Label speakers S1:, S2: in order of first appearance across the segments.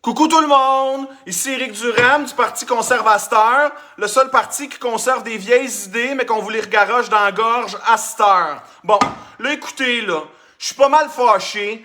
S1: Coucou tout le monde, ici Éric Duhem du Parti conservateur, le seul parti qui conserve des vieilles idées mais qu'on vous les regaroche dans la gorge à cette heure. Bon, là écoutez, là, je suis pas mal fâché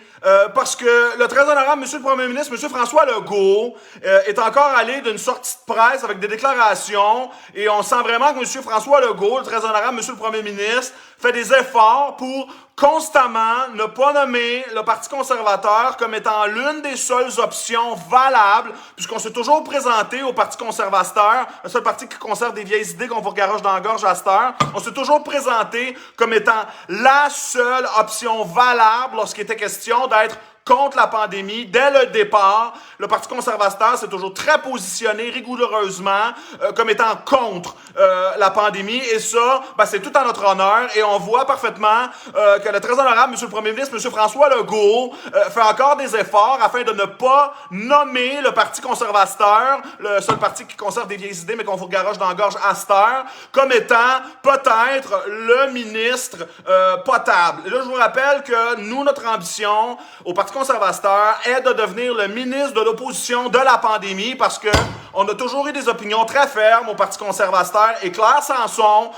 S1: parce que le très honorable Monsieur le Premier ministre, Monsieur François Legault, est encore allé d'une sortie de presse avec des déclarations et on sent vraiment que Monsieur François Legault, le très honorable Monsieur le Premier ministre, fait des efforts pour constamment ne pas nommer le Parti conservateur comme étant l'une des seules options valables, puisqu'on s'est toujours présenté au Parti conservateur, le seul parti qui conserve des vieilles idées qu'on vous garoche dans la gorge à cette heure, on s'est toujours présenté comme étant la seule option valable lorsqu'il était question d'être contre la pandémie. Dès le départ, le Parti conservateur s'est toujours très positionné rigoureusement comme étant contre la pandémie. Et ça, c'est tout en notre honneur. Et on voit parfaitement que le très honorable Monsieur le Premier ministre, Monsieur François Legault, fait encore des efforts afin de ne pas nommer le Parti conservateur, le seul parti qui conserve des vieilles idées mais qu'on vous garoche dans la gorge à cette heure, comme étant peut-être le ministre potable. Et là, je vous rappelle que nous, notre ambition au Parti conservateur est de devenir le ministre de l'opposition de la pandémie parce que on a toujours eu des opinions très fermes au Parti conservateur et Claire Sanson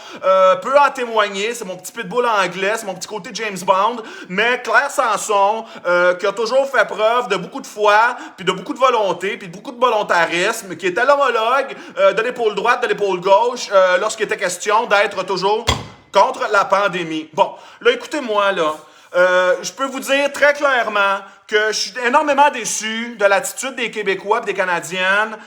S1: peut en témoigner. C'est mon petit pitbull anglais, c'est mon petit côté James Bond, mais Claire Sanson qui a toujours fait preuve de beaucoup de foi, puis de beaucoup de volonté, puis de beaucoup de volontarisme, qui était l'homologue de l'épaule droite, de l'épaule gauche lorsqu'il était question d'être toujours contre la pandémie. Bon, là écoutez-moi là. Je peux vous dire très clairement que je suis énormément déçu de l'attitude des Québécois et des Canadiennes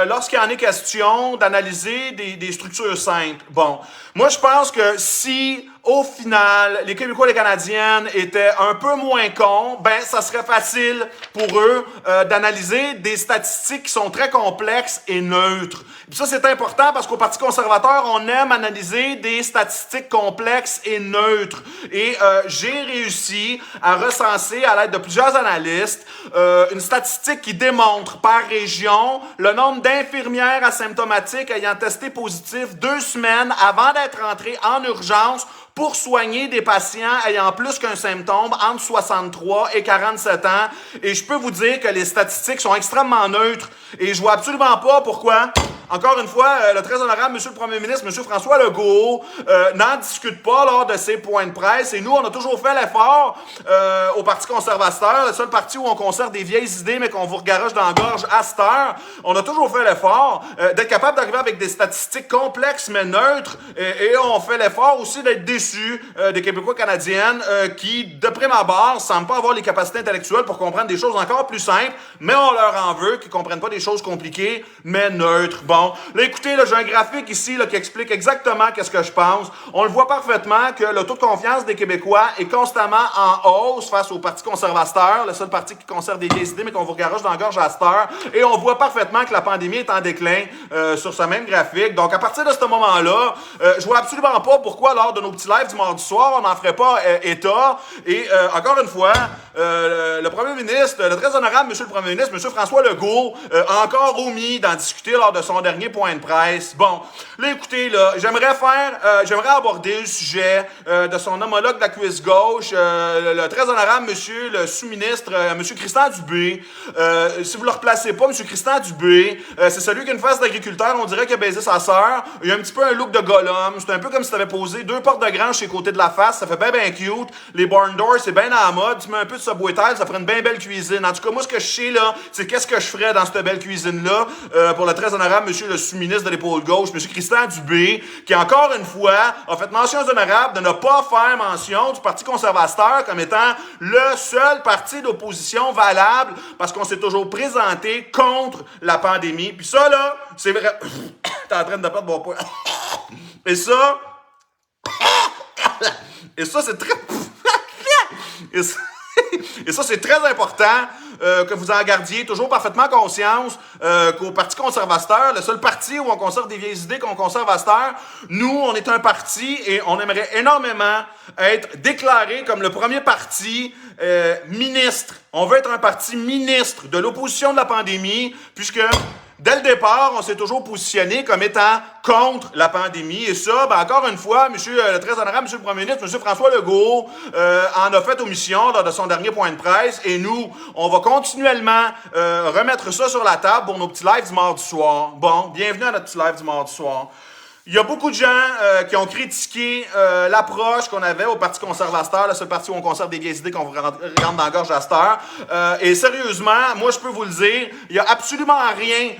S1: lorsqu'il en est question d'analyser des structures simples. Bon, moi je pense que si au final, les Québécois et les Canadiennes étaient un peu moins cons, ça serait facile pour eux d'analyser des statistiques qui sont très complexes et neutres. Et ça, c'est important parce qu'au Parti conservateur, on aime analyser des statistiques complexes et neutres. Et j'ai réussi à recenser, à l'aide de plusieurs analystes, une statistique qui démontre par région le nombre d'infirmières asymptomatiques ayant testé positif 2 semaines avant d'être rentrées en urgence pour soigner des patients ayant plus qu'un symptôme entre 63 et 47 ans. Et je peux vous dire que les statistiques sont extrêmement neutres. Et je vois absolument pas pourquoi, encore une fois, le très honorable Monsieur le Premier ministre, Monsieur François Legault, n'en discute pas lors de ses points de presse. Et nous, on a toujours fait l'effort au Parti conservateur, le seul parti où on conserve des vieilles idées, mais qu'on vous regaroche dans la gorge à cette heure. On a toujours fait l'effort d'être capable d'arriver avec des statistiques complexes mais neutres. Et on fait l'effort aussi d'être déçus des Québécois canadiennes qui, de prime abord, semblent pas avoir les capacités intellectuelles pour comprendre des choses encore plus simples, mais on leur en veut, qui comprennent pas des choses compliquées, mais neutres. Bon, là, écoutez, là, j'ai un graphique ici là, qui explique exactement qu'est-ce que je pense. On le voit parfaitement que le taux de confiance des Québécois est constamment en hausse face au Parti conservateur, le seul parti qui conserve des vieilles idées, mais qu'on vous garoche dans la gorge à cette heure. Et on voit parfaitement que la pandémie est en déclin sur ce même graphique. Donc, à partir de ce moment-là, je vois absolument pas pourquoi, lors de nos petits lives du mardi soir, on n'en ferait pas état. Et encore une fois, le Premier ministre, le très honorable Monsieur le Premier ministre, Monsieur François Legault, a encore omis d'en discuter lors de son dernier point de presse. Bon, là, écoutez, là, j'aimerais aborder le sujet de son homologue de la cuisse gauche, le très honorable Monsieur le sous-ministre, Monsieur Christian Dubé. Si vous le replacez pas, Monsieur Christian Dubé, c'est celui qui a une face d'agriculteur, on dirait qu'il a baisé sa sœur. Il a un petit peu un look de Gollum. C'est un peu comme si tu avais posé 2 portes de grange sur les côtés de la face. Ça fait bien cute. Les barn doors, c'est bien à la mode. Tu mets un peu de Subway Tile, ça ferait une bien belle cuisine. En tout cas, moi, ce que je sais, là, c'est qu'est-ce que je ferais dans cette belle cuisine-là pour le très honorable Monsieur le sous-ministre de l'épaule gauche, Monsieur Christian Dubé, qui, encore une fois, a fait mention honorable de ne pas faire mention du Parti conservateur comme étant le seul parti d'opposition valable parce qu'on s'est toujours présenté contre la pandémie. Puis ça, là, c'est vrai... T'es en train de perdre mon poids. Et ça... Et ça, c'est très... Et ça, c'est très important que vous en gardiez toujours parfaitement conscience qu'au Parti conservateur, le seul parti où on conserve des vieilles idées qu'on conserve à cette heure, nous, on est un parti et on aimerait énormément être déclaré comme le premier parti ministre. On veut être un parti ministre de l'opposition de la pandémie, puisque Dès le départ, on s'est toujours positionné comme étant contre la pandémie. Et ça, ben encore une fois, le très honorable M. le Premier ministre, M. François Legault, en a fait omission lors de son dernier point de presse. Et nous, on va continuellement remettre ça sur la table pour nos petits lives du mardi soir. Bon, bienvenue à notre petit live du mardi soir. Il y a beaucoup de gens qui ont critiqué l'approche qu'on avait au Parti conservateur, le seul parti où on conserve des vieilles idées qu'on rentre dans la gorge à cette heure. Et sérieusement, moi je peux vous le dire, il n'y a absolument rien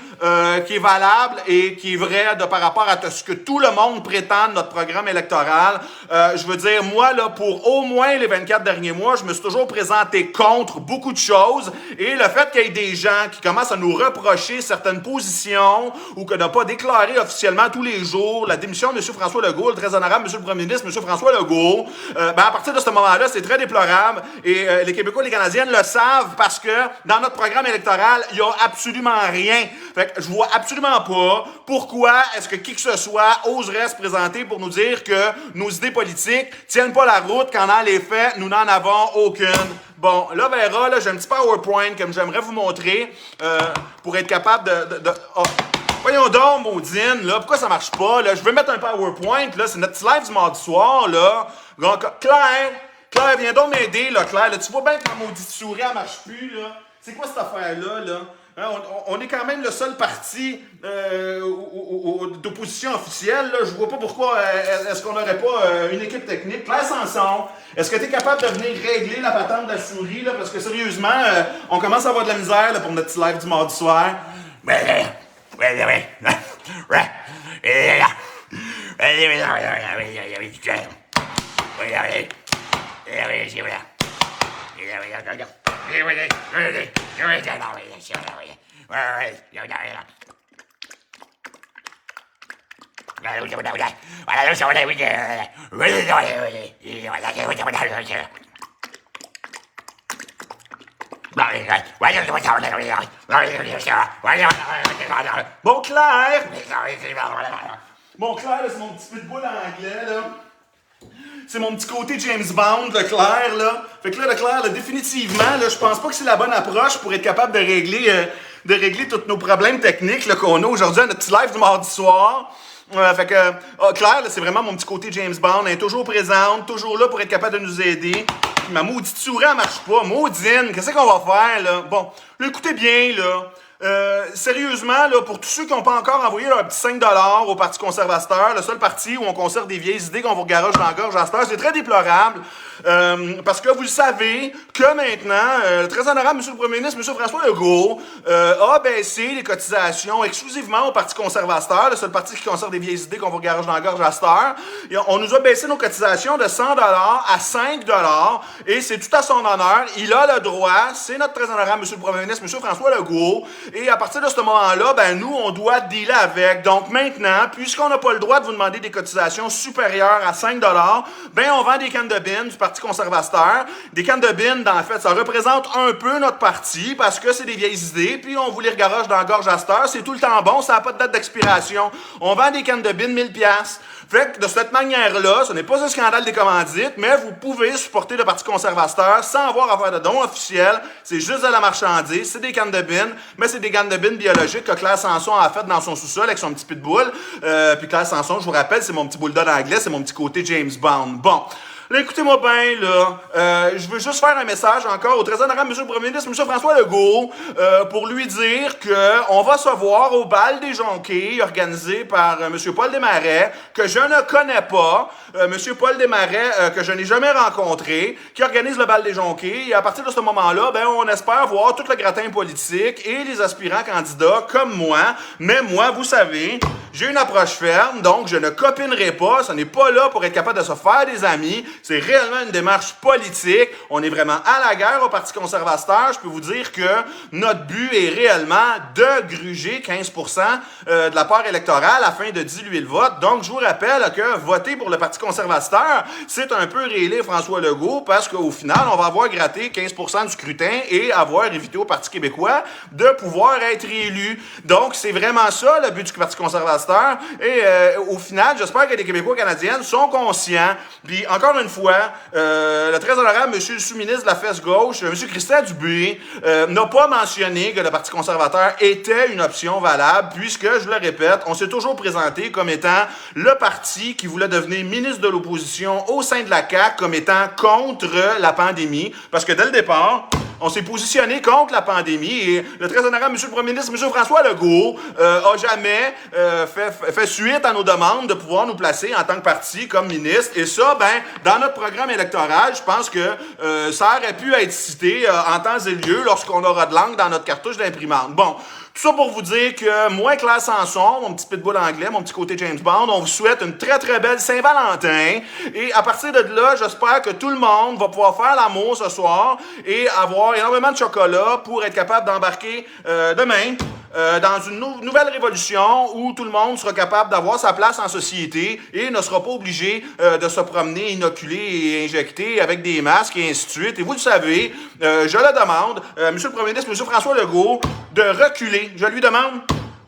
S1: qui est valable et qui est vrai par rapport à ce que tout le monde prétend de notre programme électoral. Je veux dire, moi, là, pour au moins les 24 derniers mois, je me suis toujours présenté contre beaucoup de choses. Et le fait qu'il y ait des gens qui commencent à nous reprocher certaines positions ou qu'on n'a pas déclaré officiellement tous les jours la démission de M. François Legault, le très honorable M. le Premier ministre, M. François Legault, à partir de ce moment-là, c'est très déplorable et les Québécois et les Canadiennes le savent parce que dans notre programme électoral, il n'y a absolument rien. Fait que je vois absolument pas pourquoi est-ce que qui que ce soit oserait se présenter pour nous dire que nos idées politiques tiennent pas la route quand dans les faits, nous n'en avons aucune. Bon, là, Vera, là, j'ai un petit PowerPoint que j'aimerais vous montrer pour être capable de voyons donc, maudine, là, pourquoi ça marche pas, là? Je veux mettre un PowerPoint, là, c'est notre live du mardi soir, là. Donc, Claire, viens donc m'aider, là, Claire. Là, tu vois bien que ma maudite souris, elle marche plus, là. C'est quoi cette affaire-là, là? Hein, on est quand même le seul parti d'opposition officielle, là. Je vois pas pourquoi est-ce qu'on n'aurait pas une équipe technique. Claire Sanson, est-ce que tu es capable de venir régler la patente de la souris, là? Parce que, sérieusement, on commence à avoir de la misère, là, pour notre petit live du mardi soir. Bon, Claire! Bon, Claire, là, c'est mon petit pitbull anglais, là. C'est mon petit côté James Bond, le Claire, là. Fait que là, le Claire, là, définitivement, là, je pense pas que c'est la bonne approche pour être capable de régler tous nos problèmes techniques là, qu'on a aujourd'hui à notre petit live du mardi soir. Fait que Claire, là, c'est vraiment mon petit côté James Bond. Elle est toujours présente, toujours là pour être capable de nous aider. Puis ma maudite souris, elle marche pas. Maudine, qu'est-ce qu'on va faire, là? Bon, là, écoutez bien, là. Sérieusement, là, pour tous ceux qui n'ont pas encore envoyé leur petit 5$ au Parti conservateur, le seul parti où on conserve des vieilles idées qu'on vous garage dans la gorge à cette heure, c'est très déplorable. Parce que vous le savez que maintenant, le très honorable M. le Premier ministre, M. François Legault, a baissé les cotisations exclusivement au Parti conservateur, le seul parti qui conserve des vieilles idées qu'on vous garage dans la gorge à cette heure. Et on nous a baissé nos cotisations de 100$ à 5$, et c'est tout à son honneur. Il a le droit, c'est notre très honorable M. le Premier ministre, M. François Legault, et à partir de ce moment-là, ben nous, on doit dealer avec. Donc maintenant, puisqu'on n'a pas le droit de vous demander des cotisations supérieures à 5$, ben on vend des cannes de bine du Parti conservateur. Des cannes de bine, en fait, ça représente un peu notre parti parce que c'est des vieilles idées, puis on vous les regaroche dans la gorge à cette heure. C'est tout le temps bon, ça n'a pas de date d'expiration. On vend des cannes de bine 1000$. Fait que de cette manière-là, ce n'est pas un scandale des commandites, mais vous pouvez supporter le Parti conservateur sans avoir à faire de dons officiels. C'est juste de la marchandise, c'est des cannes de bine, mais c'est des cannes de bine biologiques que Claire Sanson a fait dans son sous-sol avec son petit pitbull. Puis Claire Sanson, je vous rappelle, c'est mon petit bulldog anglais, c'est mon petit côté James Bond. Bon. Là, écoutez-moi bien, là. Je veux juste faire un message encore au très honorable M. le Premier ministre, M. François Legault, pour lui dire qu'on va se voir au bal des Jonquets, organisé par M. Paul Desmarais, que je ne connais pas. M. Paul Desmarais, que je n'ai jamais rencontré, qui organise le bal des Jonquets. Et à partir de ce moment-là, ben, on espère voir tout le gratin politique et les aspirants candidats comme moi. Mais moi, vous savez, j'ai une approche ferme, donc je ne copinerai pas. Ce n'est pas là pour être capable de se faire des amis. C'est réellement une démarche politique. On est vraiment à la guerre au Parti conservateur. Je peux vous dire que notre but est réellement de gruger 15% de la part électorale afin de diluer le vote. Donc, je vous rappelle que voter pour le Parti conservateur, c'est un peu réélire François Legault parce qu'au final, on va avoir gratté 15% du scrutin et avoir évité au Parti québécois de pouvoir être élu. Donc, c'est vraiment ça le but du Parti conservateur. cette heure. Et au final, j'espère que les Québécois canadiennes sont conscients. Puis encore une fois, le très honorable monsieur le sous-ministre de la fesse gauche, monsieur Christian Dubé, n'a pas mentionné que le Parti conservateur était une option valable, puisque, je le répète, on s'est toujours présenté comme étant le parti qui voulait devenir ministre de l'opposition au sein de la CAQ comme étant contre la pandémie, parce que dès le départ, on s'est positionné contre la pandémie et le très honorable monsieur le premier ministre, monsieur François Legault, a jamais fait suite à nos demandes de pouvoir nous placer en tant que parti comme ministre. Et ça, ben, dans notre programme électoral, je pense que ça aurait pu être cité en temps et lieu lorsqu'on aura de l'encre dans notre cartouche d'imprimante. Bon, tout ça pour vous dire que moi, Claire Sanson, mon petit pitbull anglais, mon petit côté James Bond, on vous souhaite une très très belle Saint-Valentin. Et à partir de là, j'espère que tout le monde va pouvoir faire l'amour ce soir et avoir énormément de chocolat pour être capable d'embarquer demain dans une nouvelle révolution où tout le monde sera capable d'avoir sa place en société et ne sera pas obligé de se promener inoculé et injecté avec des masques et ainsi de suite. Et vous le savez, je le demande, monsieur le premier ministre, monsieur François Legault, de reculer. Je lui demande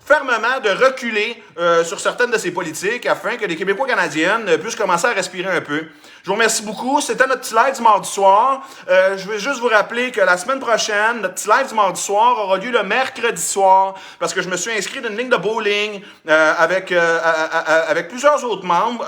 S1: fermement de reculer sur certaines de ses politiques afin que les Québécois canadiennes puissent commencer à respirer un peu. Je vous remercie beaucoup. C'était notre petit live du mardi soir. Je vais juste vous rappeler que la semaine prochaine, notre petit live du mardi soir aura lieu le mercredi soir parce que je me suis inscrit d'une ligne de bowling avec plusieurs autres membres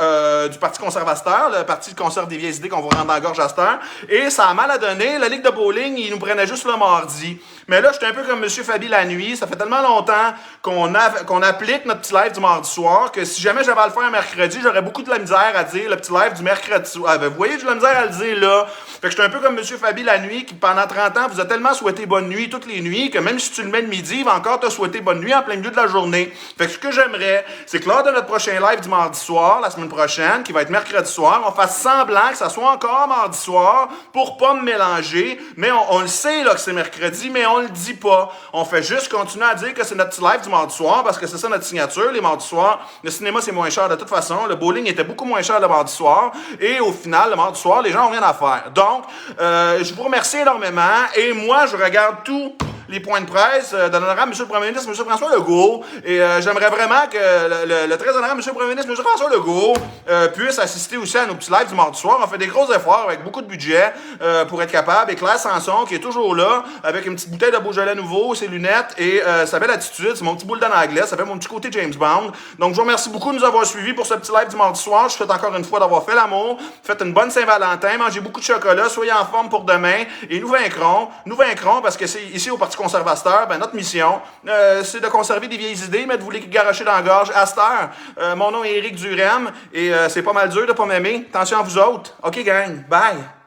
S1: du Parti conservateur, le Parti de conserve des vieilles idées qu'on va rendre dans la gorge à cette heure. Et ça a mal à donner. La ligue de bowling, ils nous prenaient juste le mardi. Mais là, j'étais un peu comme M. Fabi la nuit. Ça fait tellement longtemps qu'on applique notre petit live du mardi soir que si jamais j'avais à le faire un mercredi, j'aurais beaucoup de la misère à dire le petit live du mercredi soir. Vous voyez, j'ai de la misère à le dire là. Fait que j'étais un peu comme M. Fabi la nuit qui, pendant 30 ans, vous a tellement souhaité bonne nuit toutes les nuits que même si tu le mets le midi, il va encore te souhaiter bonne nuit en plein milieu de la journée. Fait que ce que j'aimerais, c'est que lors de notre prochain live du mardi soir, la semaine prochaine, qui va être mercredi soir, on fasse semblant que ça soit encore mardi soir pour pas me mélanger. Mais on le sait là que c'est mercredi, mais on le dit pas. On fait juste continuer à dire que c'est notre petit live du mardi soir parce que c'est ça notre signature. Les mardis soirs, le cinéma c'est moins cher de toute façon. Le bowling était beaucoup moins cher le mardi soir. Et au final, le mardi soir, les gens ont rien à faire. Donc, je vous remercie énormément. Et moi, je regarde tous les points de presse de l'honorable M. le Premier ministre, M. François Legault. Et j'aimerais vraiment que le très honorable M. le Premier ministre, M. François Legault, puisse assister aussi à nos petits lives du mardi soir. On fait des gros efforts avec beaucoup de budget pour être capable. Et Claire Sanson, qui est toujours là, avec une petite bouteille de Beaujolais nouveau, ses lunettes et sa belle attitude. C'est mon petit boule d'anglais. Ça fait mon petit côté James Bond. Donc, je vous remercie beaucoup de nous avoir suivis pour ce petit live du mardi soir. Je vous souhaite encore une fois d'avoir fait l'amour. Faites une bonne Saint-Valentin. Mangez beaucoup de chocolat. Soyez en forme pour demain. Et nous vaincrons. Nous vaincrons parce que c'est ici au Parti conservateur, ben, notre mission, c'est de conserver des vieilles idées, mais de vous les garocher dans la gorge à cette heure. Mon nom est Éric Durem et c'est pas mal dur de pas m'aimer. Attention à vous autres. OK, gang. Bye.